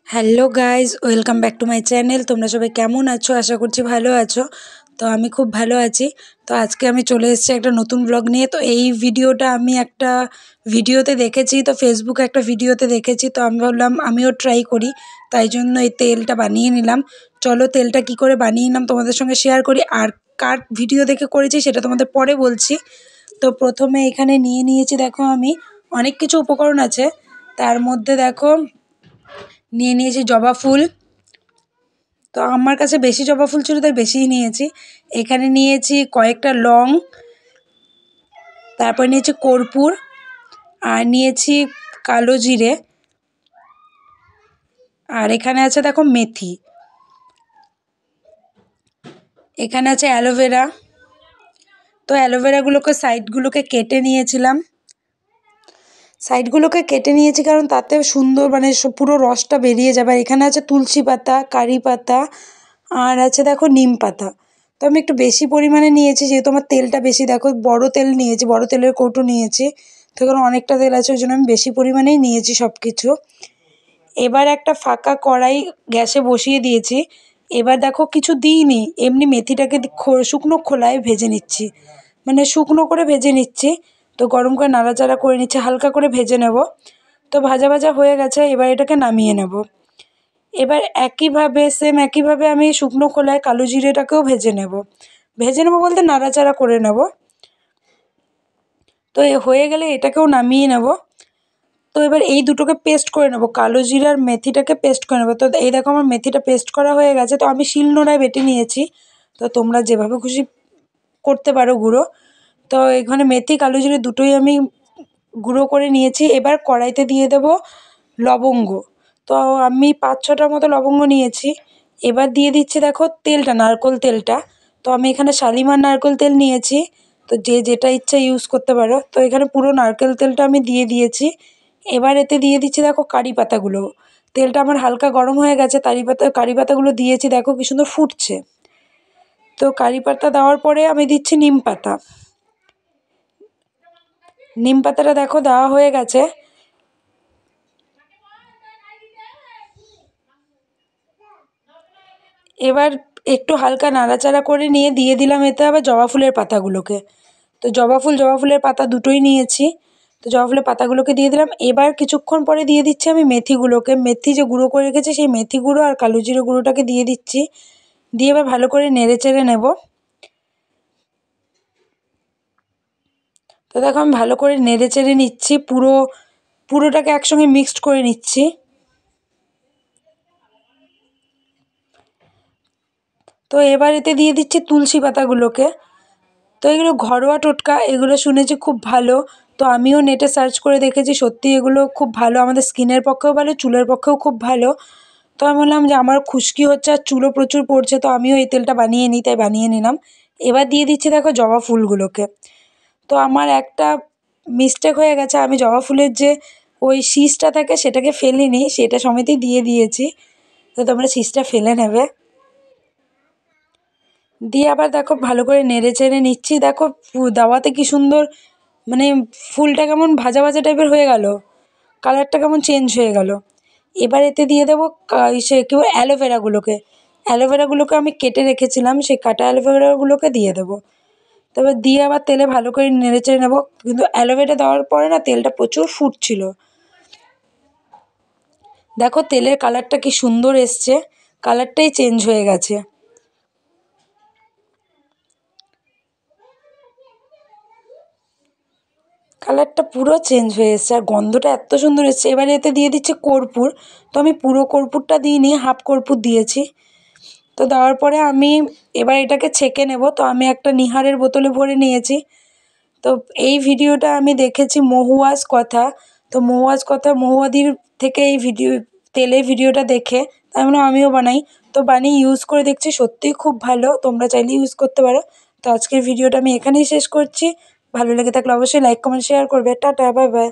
Hello guys, welcome back to my channel. তোমরা সবাই কেমন আছো? আশা করছি ভালো আছো। তো আমি খুব ভালো আছি। তো আজকে আমি চলে এসেছি একটা নতুন ব্লগ নিয়ে। তো এই ভিডিওটা আমি একটা ভিডিওতে দেখেছি, তো ফেসবুকে একটা ভিডিওতে দেখেছি। তো আমি ভাবলাম আমিও ট্রাই করি, তাই জন্য এই তেলটা বানিয়ে নিলাম। চলো তেলটা কি করে বানিয়ে নিলাম তোমাদের সঙ্গে শেয়ার করি। আর কার ভিডিও দেখে করেছি সেটা তোমাদের পরে বলছি। তো প্রথমে এখানে নিয়ে নিয়েছি, দেখো আমি অনেক কিছু উপকরণ আছে। তার মধ্যে দেখো নিয়ে নিয়েছি জবা ফুল। তো আমার কাছে বেশি জবা ফুল ছিল তাই বেশিই নিয়েছি। এখানে নিয়েছি কয়েকটা লং, তারপর নিয়েছি কর্পূর, আর নিয়েছি কালো জিরে, আর এখানে আছে দেখো মেথি, এখানে আছে অ্যালোভেরা। তো অ্যালোভেরাগুলোকে সাইডগুলোকে কেটে নিয়েছিলাম, সাইডগুলোকে কেটে নিয়েছি কারণ তাতে সুন্দর মানে পুরো রসটা বেরিয়ে যাবে। আর এখানে আছে তুলসী পাতা, কারি পাতা, আর আছে দেখো নিম পাতা। তো আমি একটু বেশি পরিমাণে নিয়েছি যেহেতু আমার তেলটা বেশি। দেখো বড় তেল নিয়েছি, বড় তেলের কৌটো নিয়েছি। তো কারণ অনেকটা তেল আছে ওই জন্য আমি বেশি পরিমাণেই নিয়েছি সব কিছু। এবার একটা ফাঁকা কড়াই গ্যাসে বসিয়ে দিয়েছি। এবার দেখো কিছু দিইনি, এমনি মেথিটাকে শুকনো খোলায় ভেজে নিচ্ছি, মানে শুকনো করে ভেজে নিচ্ছি। তো গরম করে নাড়াচাড়া করে নিচ্ছে, হালকা করে ভেজে নেব। তো ভাজা ভাজা হয়ে গেছে, এবার এটাকে নামিয়ে নেব। এবার একইভাবে আমি শুকনো খোলায় কালো জিরেটাকেও ভেজে নেব। ভেজে নেব বলতে নাড়াচাড়া করে নেব। তো হয়ে গেলে এটাকেও নামিয়ে নেব। তো এবার এই দুটোকে পেস্ট করে নেব, কালো জিরা আর মেথিটাকে পেস্ট করে নেব। তো এই দেখো আমার মেথিটা পেস্ট করা হয়ে গেছে। তো আমি শিলনোড়ায় বেটে নিয়েছি। তো তোমরা যেভাবে খুশি করতে পারো গুঁড়ো। তো এখানে মেথি কালো জিরে দুটোই আমি গুঁড়ো করে নিয়েছি। এবার কড়াইতে দিয়ে দেব লবঙ্গ। তো আমি 5-6টার মতো লবঙ্গ নিয়েছি। এবার দিয়ে দিচ্ছি দেখো তেলটা, নারকেল তেলটা। তো আমি এখানে শালিমার নারকেল তেল নিয়েছি। তো যে যেটা ইচ্ছা ইউজ করতে পারো। তো এখানে পুরো নারকেল তেলটা আমি দিয়ে দিয়েছি। এবার এতে দিয়ে দিচ্ছি দেখো কারি পাতাগুলো। তেলটা আমার হালকা গরম হয়ে গেছে, কারি পাতাগুলো দিয়েছি, দেখো কি সুন্দর ফুটছে। তো কারি পাতা দেওয়ার পরে আমি দিচ্ছি নিম পাতা। নিম পাতাটা দেখো দেওয়া হয়ে গেছে। এবার একটু হালকা নাড়াচাড়া করে নিয়ে দিয়ে দিলাম এতে আবার জবা ফুলের পাতাগুলোকে। তো জবা ফুলের পাতা দুটোই নিয়েছি। তো জবা ফুলের পাতাগুলোকে দিয়ে দিলাম। এবার কিছুক্ষণ পরে দিয়ে দিচ্ছি আমি মেথিগুলোকে। মেথি যে গুঁড়ো করে রেখেছি সেই মেথি গুঁড়ো আর কালো জিরে গুঁড়োটাকে দিয়ে দিচ্ছি। দিয়ে এবার ভালো করে নেড়ে চেড়ে নেব। তো দেখো আমি ভালো করে নেড়ে চেড়ে নিচ্ছি, পুরোটাকে একসঙ্গে মিক্সড করে নিচ্ছি। তো এবার এতে দিয়ে দিচ্ছি তুলসী পাতাগুলোকে। তো এগুলো ঘরোয়া টোটকা, এগুলো শুনেছি খুব ভালো। তো আমিও নেটে সার্চ করে দেখেছি, সত্যি এগুলো খুব ভালো, আমাদের স্কিনের পক্ষেও ভালো, চুলের পক্ষেও খুব ভালো। তো আমি বললাম যে আমার খুশকি হচ্ছে আর চুলও প্রচুর পড়ছে, তো আমিও এই তেলটা বানিয়ে নিই, তাই বানিয়ে নিলাম। এবার দিয়ে দিচ্ছি দেখো জবা ফুলগুলোকে। তো আমার একটা মিস্টেক হয়ে গেছে, আমি জবা ফুলের যে ওই শীষটা থাকে সেটাকে ফেলিনি, সেটা সমেতই দিয়ে দিয়েছি। তো তোমরা শীষটা ফেলে নেবে। দিয়ে আবার দেখো ভালো করে নেড়ে চেড়ে নিচ্ছি। দেখো দাওয়াতে কি সুন্দর, মানে ফুলটা কেমন ভাজা ভাজা টাইপের হয়ে গেল, কালারটা কেমন চেঞ্জ হয়ে গেল। এবার এতে দিয়ে দেবো সে কী বলে অ্যালোভেরাগুলোকে আমি কেটে রেখেছিলাম, সেই কাটা অ্যালোভেরাগুলোকে দিয়ে দেবো। তবে দিয়ে আবার তেলে ভালো করে নেড়ে চেড়ে নেবো। কিন্তু অ্যালোভেরা দেওয়ার পরে না তেলটা প্রচুর ফুটছিল। দেখো তেলের কালারটা কি সুন্দর এসছে, কালারটাই চেঞ্জ হয়ে গেছে। কালারটা পুরো চেঞ্জ হয়ে এসছে আর গন্ধটা এত সুন্দর এসছে। এবারে এতে দিয়ে দিচ্ছি কর্পূর। তো আমি পুরো কর্পূরটা দিইনি, হাফ কর্পূর দিয়েছি। তো দেওয়ার পরে আমি এবার এটাকে ছেঁকে নেব। তো আমি একটা নিহারের বোতলে ভরে নিয়েছি। তো এই ভিডিওটা আমি দেখেছি মহুয়াস কথা। তো মহুয়াদির থেকে এই তেলের ভিডিওটা দেখে তাই মানে আমিও বানাই। তো বানিয়ে ইউজ করে দেখছি, সত্যিই খুব ভালো, তোমরা চাইলে ইউজ করতে পারো। তো আজকের ভিডিওটা আমি এখানেই শেষ করছি। ভালো লেগে থাকলে অবশ্যই লাইক কমেন্ট শেয়ার করবে। Tata, bye bye.